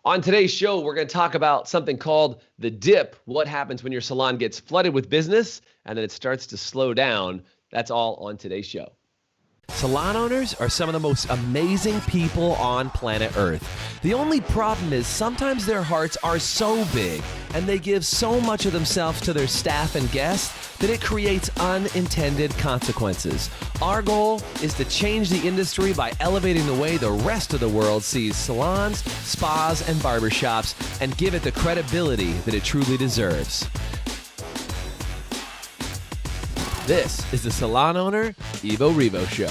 On today's show, we're going to talk about something called the dip. What happens when your salon gets flooded with business and then it starts to slow down? That's all on today's show. Salon owners are some of the most amazing people on planet Earth. The only problem is sometimes their hearts are so big and they give so much of themselves to their staff and guests that it creates unintended consequences. Our goal is to change the industry by elevating the way the rest of the world sees salons, spas, and barbershops and give it the credibility that it truly deserves. This is the Salon Owner Revo Show.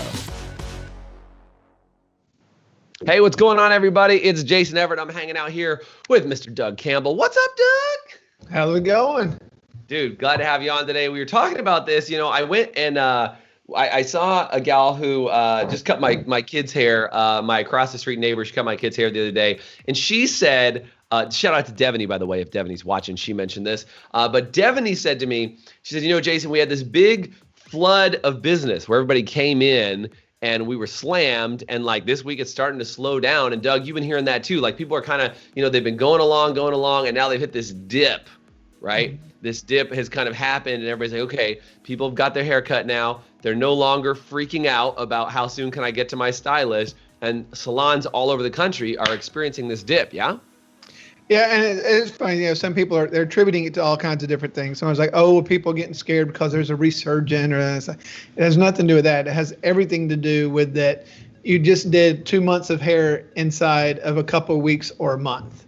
Hey, what's going on, everybody? It's Jason Everett. I'm hanging out here with Mr. Doug Campbell. What's up, Doug? How's it going? Dude, glad to have you on today. We were talking about this. You know, I went and I saw a gal who just cut my kid's hair. My across the street neighbor, she cut my kid's hair the other day. And she said, shout out to Devaney, by the way, if Devaney's watching, she mentioned this. But Devaney said to me, she said, you know, Jason, we had this big flood of business where everybody came in and we were slammed. And like this week, it's starting to slow down. And Doug, you've been hearing that too. Like people are kind of, you know, they've been going along, and now they've hit this dip, right? Mm-hmm. This dip has kind of happened and everybody's like, okay, people have got their hair cut now. They're no longer freaking out about how soon can I get to my stylist. And salons all over the country are experiencing this dip, yeah? Yeah, and it's funny, you know, some people they're attributing it to all kinds of different things. Someone's like, oh, well, people are getting scared because there's a resurgence, or it has nothing to do with that. It has everything to do with that you just did 2 months of hair inside of a couple of weeks or a month.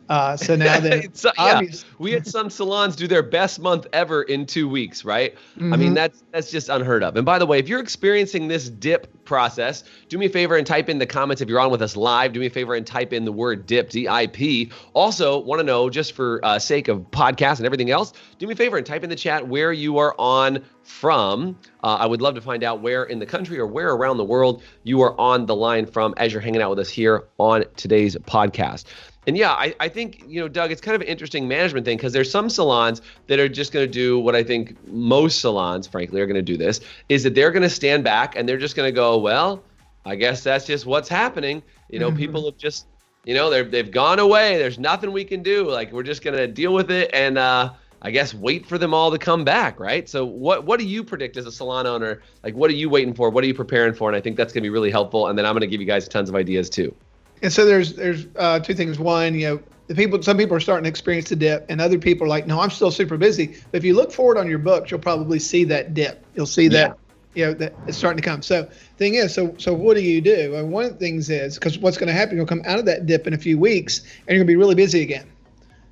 So now that we had some salons do their best month ever in 2 weeks, right? Mm-hmm. I mean, that's just unheard of. And by the way, if you're experiencing this dip process, do me a favor and type in the comments if you're on with us live. Do me a favor and type in the word dip, D-I-P. Also, want to know, just for sake of podcast and everything else, do me a favor and type in the chat where you are on from. I would love to find out where in the country or where around the world you are on the line from as you're hanging out with us here on today's podcast. And yeah, I think, you know, Doug, it's kind of an interesting management thing because there's some salons that are just going to do what I think most salons, frankly, are going to do this, is that they're going to stand back and they're just going to go, well, I guess that's just what's happening. You know, people have just, you know, they've gone away. There's nothing we can do. Like, we're just going to deal with it and I guess wait for them all to come back, right? So what do you predict as a salon owner? Like, what are you waiting for? What are you preparing for? And I think that's going to be really helpful. And then I'm going to give you guys tons of ideas too. And so there's two things. One, you know, some people are starting to experience the dip, and other people are like, no, I'm still super busy. But if you look forward on your books, you'll probably see that dip. You'll see that, you know, that it's starting to come. So thing is, so what do you do? And one of the things is, because what's going to happen, you'll come out of that dip in a few weeks, and you're going to be really busy again.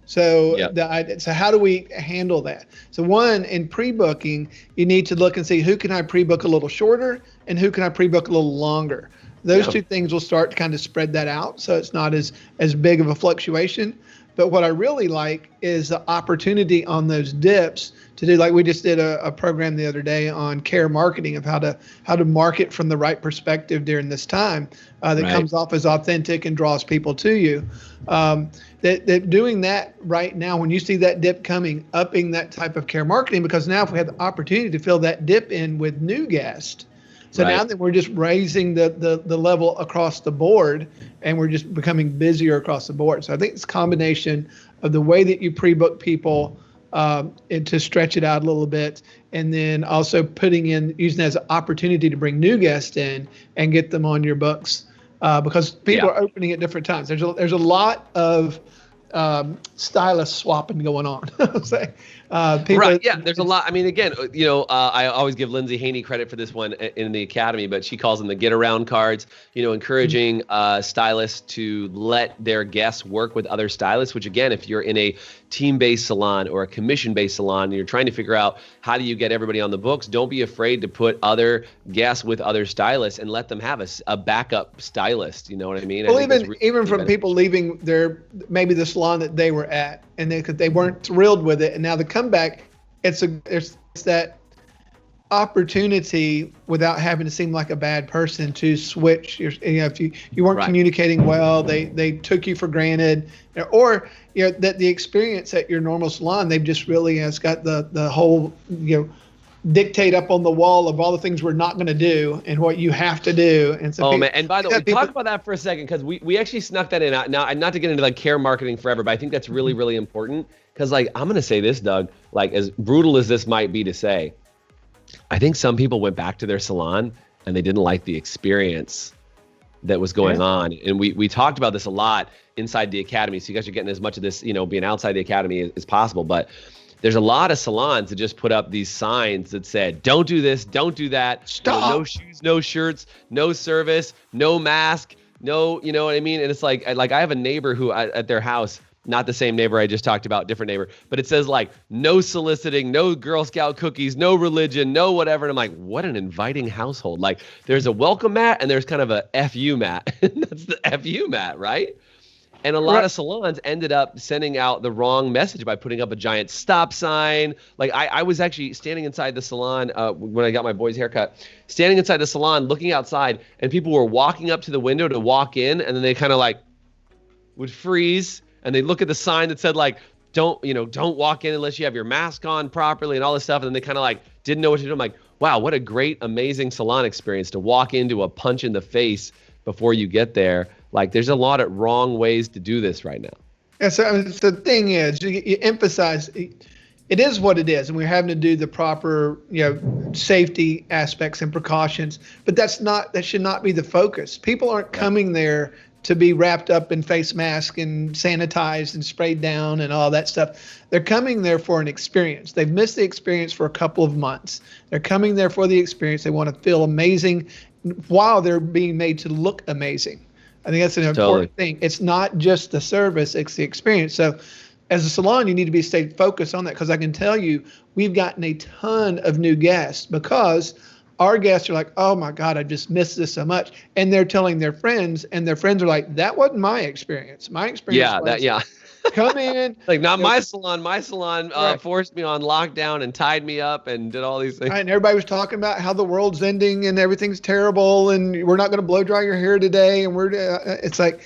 So so how do we handle that? So one, in pre-booking, you need to look and see who can I pre-book a little shorter and who can I pre-book a little longer. Those two things will start to kind of spread that out, so it's not as big of a fluctuation. But what I really like is the opportunity on those dips to do, like we just did a program the other day on care marketing of how to market from the right perspective during this time that comes off as authentic and draws people to you. That doing that right now, when you see that dip coming, upping that type of care marketing, because now if we have the opportunity to fill that dip in with new guests. So now that we're just raising the level across the board and we're just becoming busier across the board. So I think it's a combination of the way that you pre-book people and to stretch it out a little bit, and then also using that as an opportunity to bring new guests in and get them on your books because people are opening at different times. There's a lot of stylist swapping going on. There's a lot. I mean, again, you know, I always give Lindsay Haney credit for this one in the academy, but she calls them the get around cards, you know, encouraging stylists to let their guests work with other stylists, which again, if you're in a team-based salon or a commission-based salon and you're trying to figure out how do you get everybody on the books, don't be afraid to put other guests with other stylists and let them have a backup stylist. You know what I mean? Well, even from people leaving maybe the salon that they were at and they weren't thrilled with it, and now the comeback, it's that opportunity without having to seem like a bad person to switch if you weren't communicating well, they took you for granted, or that the experience at your normal salon, they've just really has got the whole dictate up on the wall of all the things we're not going to do and what you have to do. And so, man, and by the way, talk about that for a second, because we actually snuck that in. Now, not to get into like care marketing forever, but I think that's really, really important. Because like, I'm going to say this, Doug, like as brutal as this might be to say, I think some people went back to their salon and they didn't like the experience that was going on. And we talked about this a lot inside the academy. So you guys are getting as much of this, being outside the academy as possible. But there's a lot of salons that just put up these signs that said, don't do this, don't do that. Stop. No shoes, no shirts, no service, no mask, no, you know what I mean? And it's like I have a neighbor who at their house, not the same neighbor I just talked about, different neighbor, but it says like no soliciting, no Girl Scout cookies, no religion, no whatever. And I'm like, what an inviting household. Like there's a welcome mat and there's kind of a FU mat. That's the FU mat, right? And a lot of salons ended up sending out the wrong message by putting up a giant stop sign. Like I was actually standing inside the salon when I got my boy's haircut, standing inside the salon, looking outside, and people were walking up to the window to walk in, and then they kind of like would freeze, and they look at the sign that said like, don't walk in unless you have your mask on properly and all this stuff. And then they kind of like didn't know what to do. I'm like, wow, what a great, amazing salon experience to walk into a punch in the face before you get there. Like there's a lot of wrong ways to do this right now. Yeah, so the thing is, you emphasize it is what it is, and we're having to do the proper, safety aspects and precautions. But that should not be the focus. People aren't coming there to be wrapped up in face mask and sanitized and sprayed down and all that stuff. They're coming there for an experience. They've missed the experience for a couple of months. They're coming there for the experience. They want to feel amazing while they're being made to look amazing. I think that's an important thing. It's not just the service, it's the experience. So as a salon, you need to stay focused on that, because I can tell you we've gotten a ton of new guests because our guests are like, oh my God, I just missed this so much. And they're telling their friends, and their friends are like, that wasn't my experience. My experience was come in. Like not my salon. My salon forced me on lockdown and tied me up and did all these things. Right, and everybody was talking about how the world's ending and everything's terrible and we're not going to blow dry your hair today. And it's like,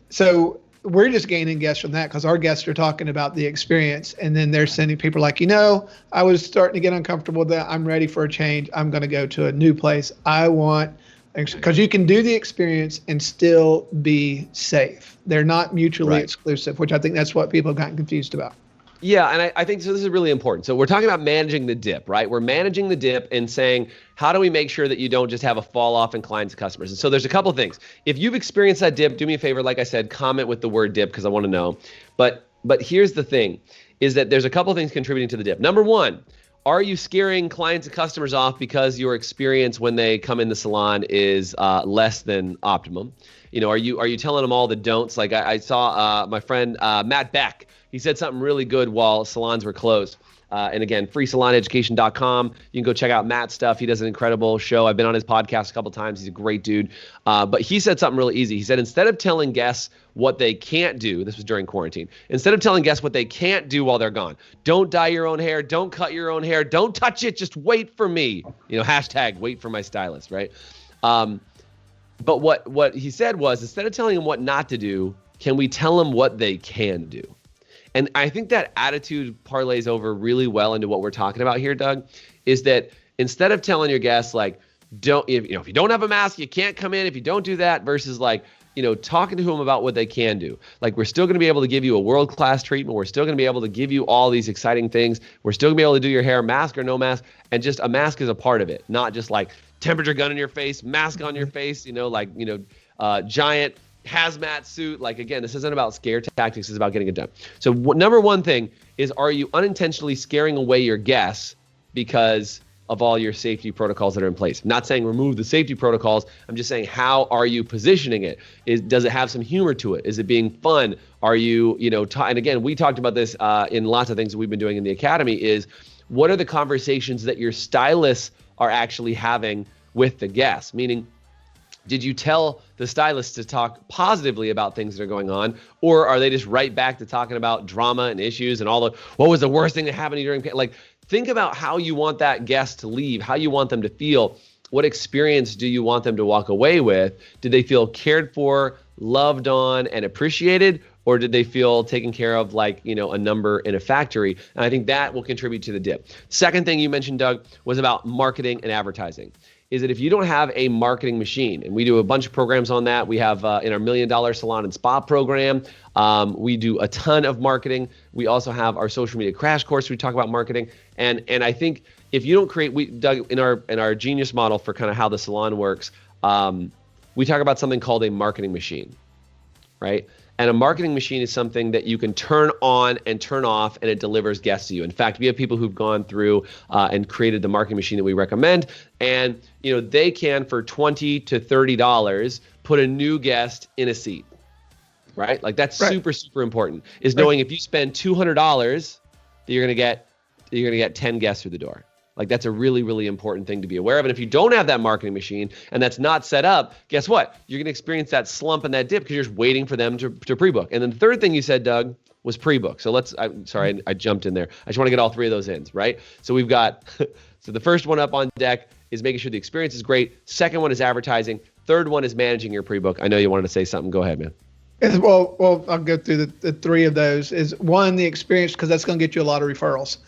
so we're just gaining guests from that because our guests are talking about the experience, and then they're sending people like, I was starting to get uncomfortable with that. I'm ready for a change. I'm going to go to a new place. Because you can do the experience and still be safe. They're not mutually exclusive, which I think that's what people have gotten confused about. Yeah, and I think so. This is really important. So we're talking about managing the dip, right? We're managing the dip and saying, how do we make sure that you don't just have a fall off in clients and customers? And so there's a couple of things. If you've experienced that dip, do me a favor. Like I said, comment with the word dip because I want to know. But here's the thing, is that there's a couple of things contributing to the dip. Number one, are you scaring clients and customers off because your experience when they come in the salon is less than optimum? Are you telling them all the don'ts? Like I saw my friend Matt Beck. He said something really good while salons were closed. And again, freesaloneducation.com. You can go check out Matt's stuff. He does an incredible show. I've been on his podcast a couple times. He's a great dude. But he said something really easy. He said, instead of telling guests what they can't do, this was during quarantine, instead of telling guests what they can't do while they're gone, don't dye your own hair, don't cut your own hair, don't touch it, just wait for me. Hashtag wait for my stylist, right? But what he said was, instead of telling them what not to do, can we tell them what they can do? And I think that attitude parlays over really well into what we're talking about here, Doug, is that instead of telling your guests like, if you don't have a mask, you can't come in if you don't do that, versus like, talking to them about what they can do. Like, we're still going to be able to give you a world-class treatment. We're still going to be able to give you all these exciting things. We're still going to be able to do your hair, mask or no mask, and just a mask is a part of it, not just like temperature gun in your face, mask on your face, giant hazmat suit. Like, again, this isn't about scare tactics. It's about getting it done. So number one thing is, are you unintentionally scaring away your guests because of all your safety protocols that are in place? I'm not saying remove the safety protocols. I'm just saying, how are you positioning it? Does it have some humor to it? Is it being fun? Are you, and again, we talked about this in lots of things that we've been doing in the academy, is what are the conversations that your stylists are actually having with the guests? Meaning, did you tell the stylists to talk positively about things that are going on, or are they just right back to talking about drama and issues and what was the worst thing that happened during, like, think about how you want that guest to leave, how you want them to feel. What experience do you want them to walk away with? Did they feel cared for, loved on and appreciated, or did they feel taken care of like, a number in a factory? And I think that will contribute to the dip. Second thing you mentioned, Doug, was about marketing and advertising. Is that if you don't have a marketing machine, and we do a bunch of programs on that. We have in our $1 Million Salon and Spa program, we do a ton of marketing. We also have our social media crash course. We talk about marketing, and I think if you don't create, Doug, in our genius model for kind of how the salon works, we talk about something called a marketing machine, right? And a marketing machine is something that you can turn on and turn off, and it delivers guests to you. In fact, we have people who've gone through and created the marketing machine that we recommend, and they can, for $20 to $30, put a new guest in a seat, right? Like that's super, super important. Is knowing if you spend $200, that you're gonna get 10 guests through the door. Like that's a really, really important thing to be aware of. And if you don't have that marketing machine and that's not set up, guess what? You're going to experience that slump and that dip because you're just waiting for them to pre-book. And then the third thing you said, Doug, was pre-book. So I jumped in there. I just want to get all three of those in, right? So we've got, so the first one up on deck is making sure the experience is great. Second one is advertising. Third one is managing your pre-book. I know you wanted to say something. Go ahead, man. Well, I'll go through the three of those. Is one, the experience, because that's going to get you a lot of referrals.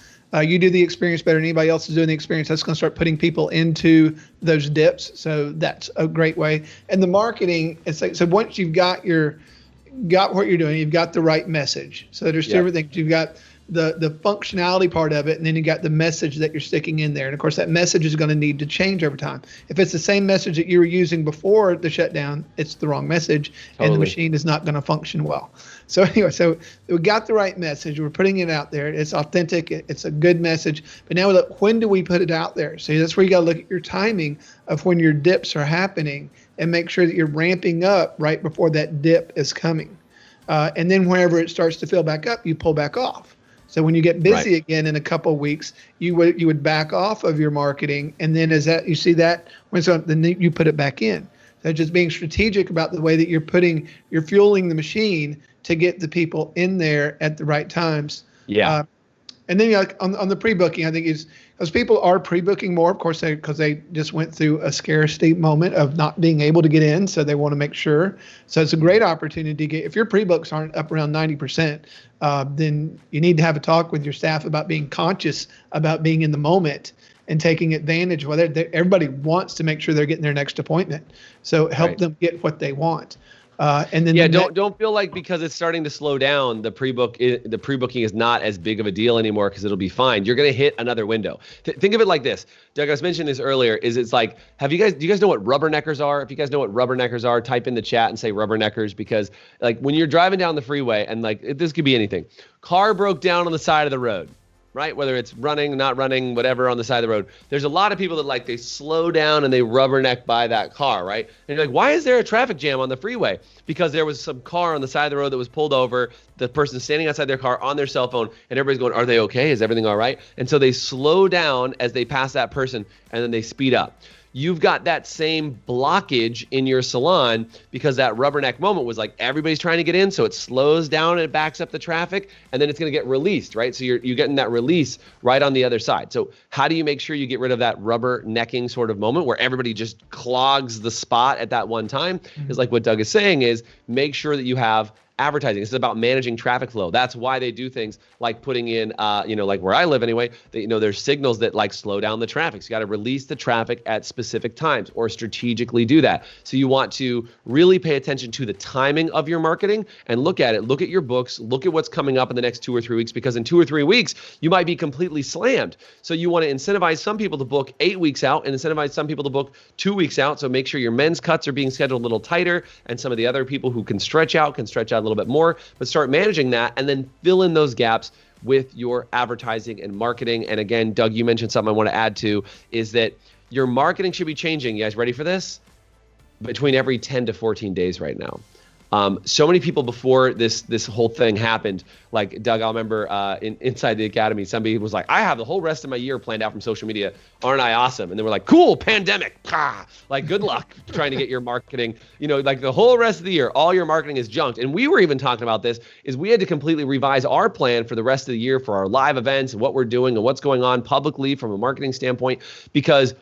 You do the experience better than anybody else is doing the experience. That's going to start putting people into those dips. So that's a great way. And the marketing, it's like, so once you've got what you're doing, you've got the right message. So there's two things. You've got the functionality part of it, and then you got the message that you're sticking in there. And of course, that message is going to need to change over time. If it's the same message that you were using before the shutdown, it's the wrong message, and the machine is not going to function well. So anyway, so we got the right message. We're putting it out there. It's authentic. It's a good message. But now look, when do we put it out there? So that's where you got to look at your timing of when your dips are happening and make sure that you're ramping up right before that dip is coming. And then whenever it starts to fill back up, you pull back off. So when you get busy again in a couple of weeks, you would back off of your marketing, and then as that you see that then you put it back in. So just being strategic about the way that you're fueling the machine to get the people in there at the right times. Yeah. And then on the pre-booking, I think is because people are pre-booking more, of course, because they just went through a scarcity moment of not being able to get in, so they want to make sure. So it's a great opportunity to get. If your pre-books aren't up around 90%, then you need to have a talk with your staff about being conscious about being in the moment and taking advantage. Everybody wants to make sure they're getting their next appointment, so help them get what they want. And then don't feel like because it's starting to slow down, the pre-booking is not as big of a deal anymore because it'll be fine. You're going to hit another window. Think of it like this. Doug, I was mentioning this earlier. It's like, do you guys know what rubberneckers are? If you guys know what rubberneckers are, type in the chat and say rubberneckers, because like when you're driving down the freeway and like this could be anything. Car broke down on the side of the road. Right? Whether it's running, not running, whatever on the side of the road. There's a lot of people that they slow down and they rubberneck by that car, right? And you're like, why is there a traffic jam on the freeway? Because there was some car on the side of the road that was pulled over, the person standing outside their car on their cell phone, and everybody's going, are they okay? Is everything all right? And so they slow down as they pass that person, and then they speed up. You've got that same blockage in your salon because that rubberneck moment was like everybody's trying to get in, so it slows down and it backs up the traffic, and then it's going to get released, right? So you're getting that release right on the other side. So how do you make sure you get rid of that rubbernecking sort of moment where everybody just clogs the spot at that one time? Is like what Doug is saying is make sure that you have advertising. This is about managing traffic flow. That's why they do things like putting in, like where I live anyway, there's signals that slow down the traffic. So you got to release the traffic at specific times or strategically do that. So you want to really pay attention to the timing of your marketing and look at it. Look at your books. Look at what's coming up in the next 2 or 3 weeks, because in 2 or 3 weeks, you might be completely slammed. So you want to incentivize some people to book 8 weeks out and incentivize some people to book 2 weeks out. So make sure your men's cuts are being scheduled a little tighter, and some of the other people who can stretch out a little bit more, but start managing that and then fill in those gaps with your advertising and marketing. And again, Doug, you mentioned something I want to add to is that your marketing should be changing. You guys ready for this? Between every 10 to 14 days right now. So many people before this whole thing happened, like Doug, I remember inside the academy, somebody was like, I have the whole rest of my year planned out from social media. Aren't I awesome? And they were like, cool, pandemic. Like, good luck trying to get your marketing, like the whole rest of the year, all your marketing is junked. And we were even talking about this, is we had to completely revise our plan for the rest of the year for our live events and what we're doing and what's going on publicly from a marketing standpoint, because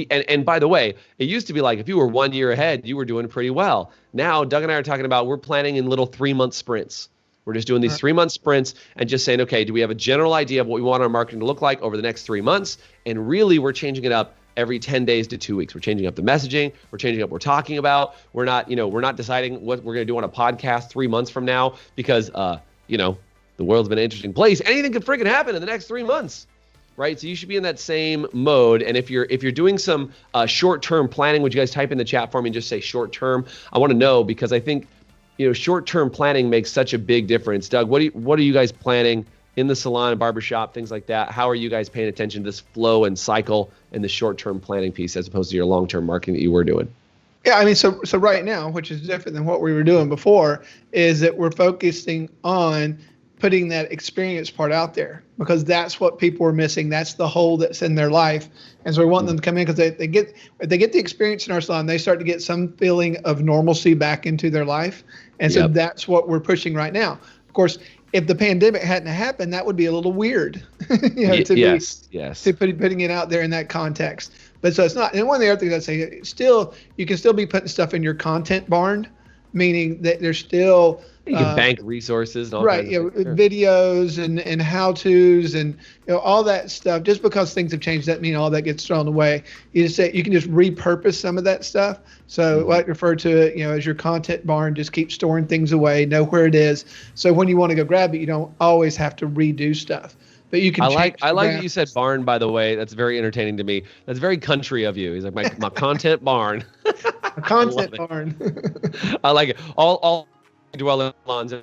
and by the way, it used to be like if you were 1 year ahead, you were doing pretty well. Now, Doug and I are talking about we're planning in little 3-month sprints. We're just doing these 3-month sprints and just saying, okay, do we have a general idea of what we want our marketing to look like over the next 3 months? And really, we're changing it up every 10 days to 2 weeks. We're changing up the messaging. We're changing up what we're talking about. We're not deciding what we're going to do on a podcast 3 months from now because, the world's been an interesting place. Anything could freaking happen in the next 3 months, right? So you should be in that same mode. And if you're doing some short-term planning, would you guys type in the chat for me and just say short-term? I want to know because I think, short-term planning makes such a big difference. Doug, what are you guys planning in the salon and barbershop, things like that? How are you guys paying attention to this flow and cycle and the short-term planning piece as opposed to your long-term marketing that you were doing? Yeah, I mean, so right now, which is different than what we were doing before, is that we're focusing on putting that experience part out there because that's what people are missing. That's the hole that's in their life. And so we want them to come in because if they get the experience in our salon, they start to get some feeling of normalcy back into their life. And so that's what we're pushing right now. Of course, if the pandemic hadn't happened, that would be a little weird, to putting it out there in that context. But so it's not. And one of the other things I'd say, you can still be putting stuff in your content barn, meaning that there's still you can bank resources, and all right? Videos and how-tos and all that stuff. Just because things have changed doesn't mean all that gets thrown away. You can just repurpose some of that stuff. So what I refer to it, as your content barn. Just keep storing things away, know where it is. So when you want to go grab it, you don't always have to redo stuff. But you can. I like that you said barn. By the way, that's very entertaining to me. That's very country of you. He's like my content barn. A content barn. I like it. All dwelling lawns.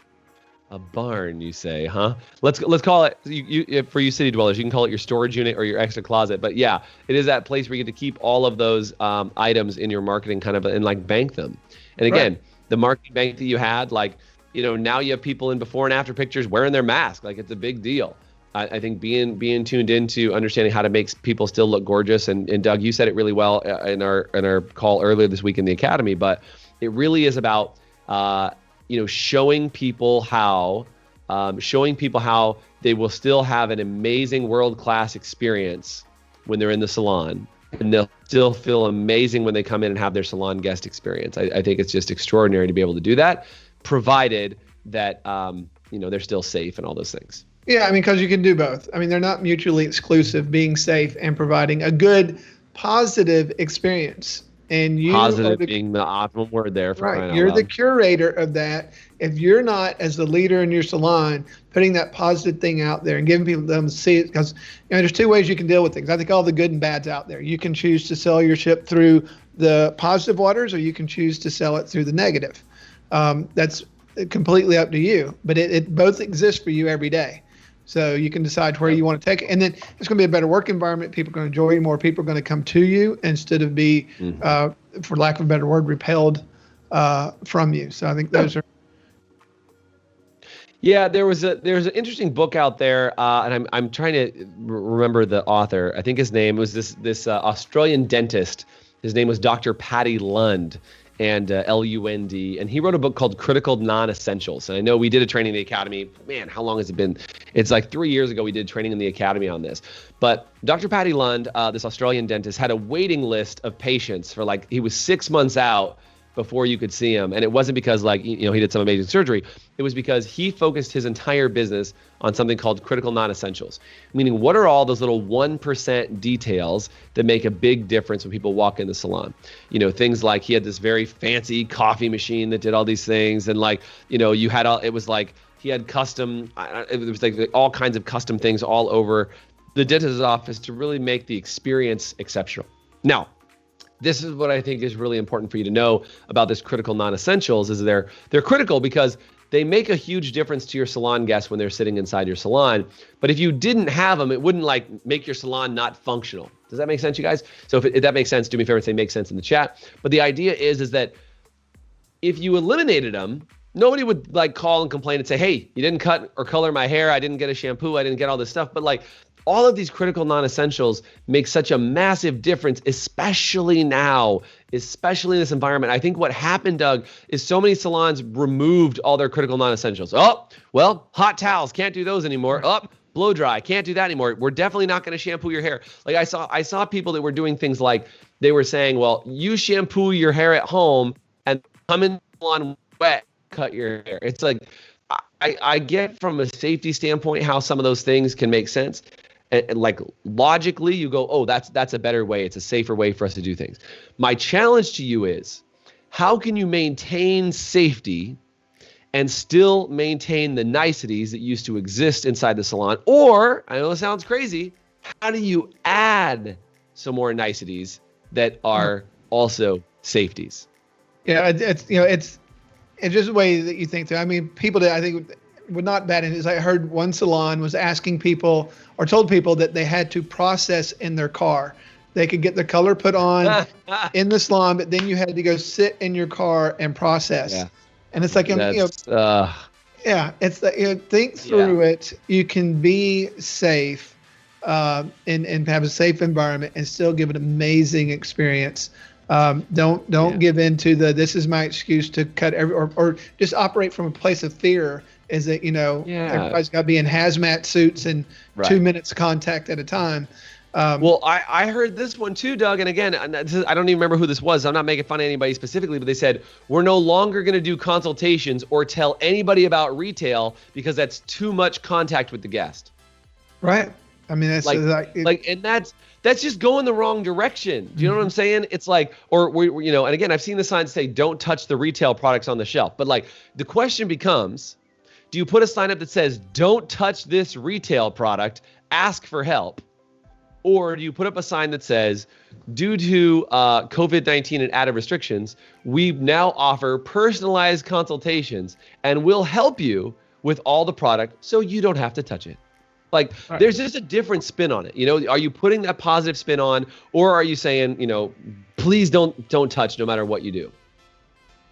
A barn, you say, huh? Let's call it you for you city dwellers. You can call it your storage unit or your extra closet. But yeah, it is that place where you get to keep all of those items in your marketing and bank them. And again, the marketing bank that you had, now you have people in before and after pictures wearing their mask. Like it's a big deal. I think being tuned into understanding how to make people still look gorgeous. And Doug, you said it really well in our call earlier this week in the Academy. But it really is about showing people how they will still have an amazing world-class experience when they're in the salon, and they'll still feel amazing when they come in and have their salon guest experience. I think it's just extraordinary to be able to do that, provided that they're still safe and all those things. Yeah, I mean, because you can do both. I mean, they're not mutually exclusive, being safe and providing a good, positive experience. And positive being the optimal word there. You're the curator of that. If you're not, as the leader in your salon, putting that positive thing out there and giving people them to see it, because there's two ways you can deal with things. I think all the good and bad's out there. You can choose to sell your ship through the positive waters, or you can choose to sell it through the negative. That's completely up to you. But it both exists for you every day. So you can decide where you want to take it. And then it's going to be a better work environment. People are going to enjoy you more. People are going to come to you instead of be, for lack of a better word, repelled from you. So I think those are. Yeah, there's an interesting book out there, and I'm trying to remember the author. I think his name was this Australian dentist. His name was Dr. Paddy Lund. And Lund, and he wrote a book called Critical Non-Essentials. And I know we did a training in the Academy. Man, how long has it been? It's like 3 years ago we did training in the Academy on this. But Dr. Paddy Lund, this Australian dentist, had a waiting list of patients for he was 6 months out before you could see him. And it wasn't because he did some amazing surgery. It was because he focused his entire business on something called critical non-essentials, meaning what are all those little 1% details that make a big difference when people walk in the salon? Things like he had this very fancy coffee machine that did all these things. And you had he had custom, it was like all kinds of custom things all over the dentist's office to really make the experience exceptional. Now, this is what I think is really important for you to know about this critical non-essentials is they're critical because they make a huge difference to your salon guests when they're sitting inside your salon. But if you didn't have them, it wouldn't make your salon not functional. Does that make sense, you guys? So if that makes sense, do me a favor and say makes sense in the chat. But the idea is that if you eliminated them, nobody would call and complain and say, hey, you didn't cut or color my hair. I didn't get a shampoo. I didn't get all this stuff. But all of these critical non-essentials make such a massive difference, especially now, especially in this environment. I think what happened, Doug, is so many salons removed all their critical non-essentials. Oh, well, hot towels, can't do those anymore. Oh, blow dry. Can't do that anymore. We're definitely not going to shampoo your hair. Like I saw people that were doing things like they were saying, well, you shampoo your hair at home and come in on wet, cut your hair. It's like, I get from a safety standpoint how some of those things can make sense. And like logically you go, oh, that's a better way. It's a safer way for us to do things. My challenge to you is, how can you maintain safety and still maintain the niceties that used to exist inside the salon? Or, I know it sounds crazy, how do you add some more niceties that are also safeties? Yeah, it's just the way that you think through. I mean, people that I think would not bat in is, I heard one salon was asking people or told people that they had to process in their car. They could get the color put on in the salon, but then you had to go sit in your car and process. Yeah. And it's like, yeah, it's like, think through it. You can be safe and have a safe environment and still give an amazing experience. Don't give in to this is my excuse to cut or just operate from a place of fear. Is that, everybody's got to be in hazmat suits and 2 minutes contact at a time. Well, I heard this one too, Doug. And again, I don't even remember who this was. I'm not making fun of anybody specifically, but they said, we're no longer going to do consultations or tell anybody about retail because that's too much contact with the guest. Right. I mean, that's and that's just going the wrong direction. Do you know what I'm saying? It's like, and again, I've seen the signs say, don't touch the retail products on the shelf. But like, the question becomes, do you put a sign up that says, don't touch this retail product, ask for help? Or do you put up a sign that says, due to COVID-19 and added restrictions, we now offer personalized consultations and we'll help you with all the product so you don't have to touch it. Like, there's just a different spin on it. Are you putting that positive spin on, or are you saying, please don't touch no matter what you do?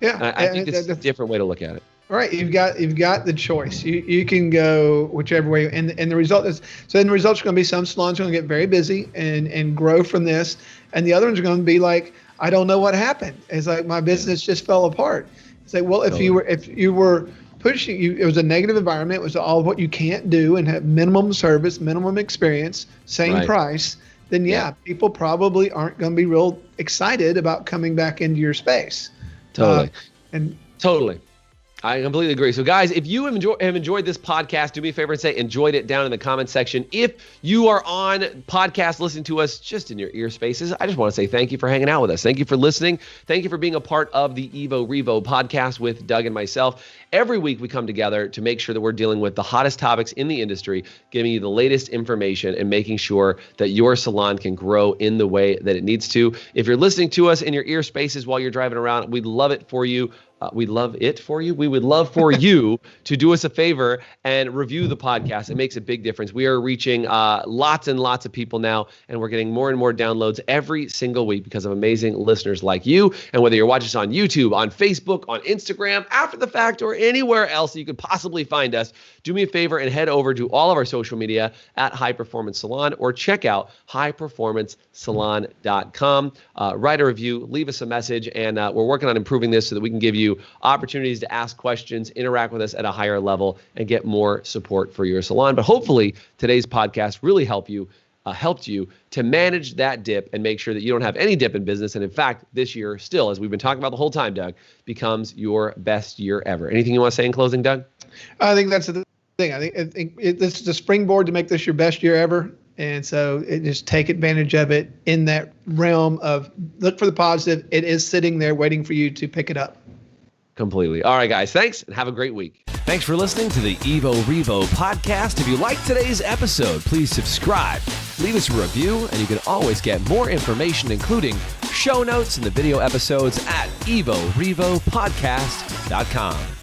Yeah, I think it's a different way to look at it. All right, you've got the choice. You can go whichever way, and the result is, so the results are going to be, some salons are going to get very busy and grow from this, and the other ones are going to be like, I don't know what happened. It's like my business just fell apart. It's like, well, if you were pushing, it was a negative environment. It was all of what you can't do and have minimum service, minimum experience, same price. Then people probably aren't going to be real excited about coming back into your space. Totally. Totally. I completely agree. So guys, if you have enjoyed this podcast, do me a favor and say enjoyed it down in the comments section. If you are on podcast listening to us just in your ear spaces, I just want to say thank you for hanging out with us. Thank you for listening. Thank you for being a part of the Evo Revo podcast with Doug and myself. Every week we come together to make sure that we're dealing with the hottest topics in the industry, giving you the latest information and making sure that your salon can grow in the way that it needs to. If you're listening to us in your ear spaces while you're driving around, we'd love it for you. We would love for you to do us a favor and review the podcast. It makes a big difference. We are reaching lots and lots of people now, and we're getting more and more downloads every single week because of amazing listeners like you. And whether you're watching us on YouTube, on Facebook, on Instagram, after the fact, or anywhere else you could possibly find us, do me a favor and head over to all of our social media at High Performance Salon, or check out highperformancesalon.com. Write a review, leave us a message, and we're working on improving this so that we can give you opportunities to ask questions, interact with us at a higher level, and get more support for your salon. But hopefully today's podcast really helped you to manage that dip and make sure that you don't have any dip in business. And in fact, this year still, as we've been talking about the whole time, Doug, becomes your best year ever. Anything you want to say in closing, Doug? I think that's the thing. I think this is a springboard to make this your best year ever. And so just take advantage of it in that realm of look for the positive. It is sitting there waiting for you to pick it up. Completely. All right, guys. Thanks, and have a great week. Thanks for listening to the Evo Revo podcast. If you liked today's episode, please subscribe, leave us a review, and you can always get more information, including show notes and the video episodes at evorevopodcast.com.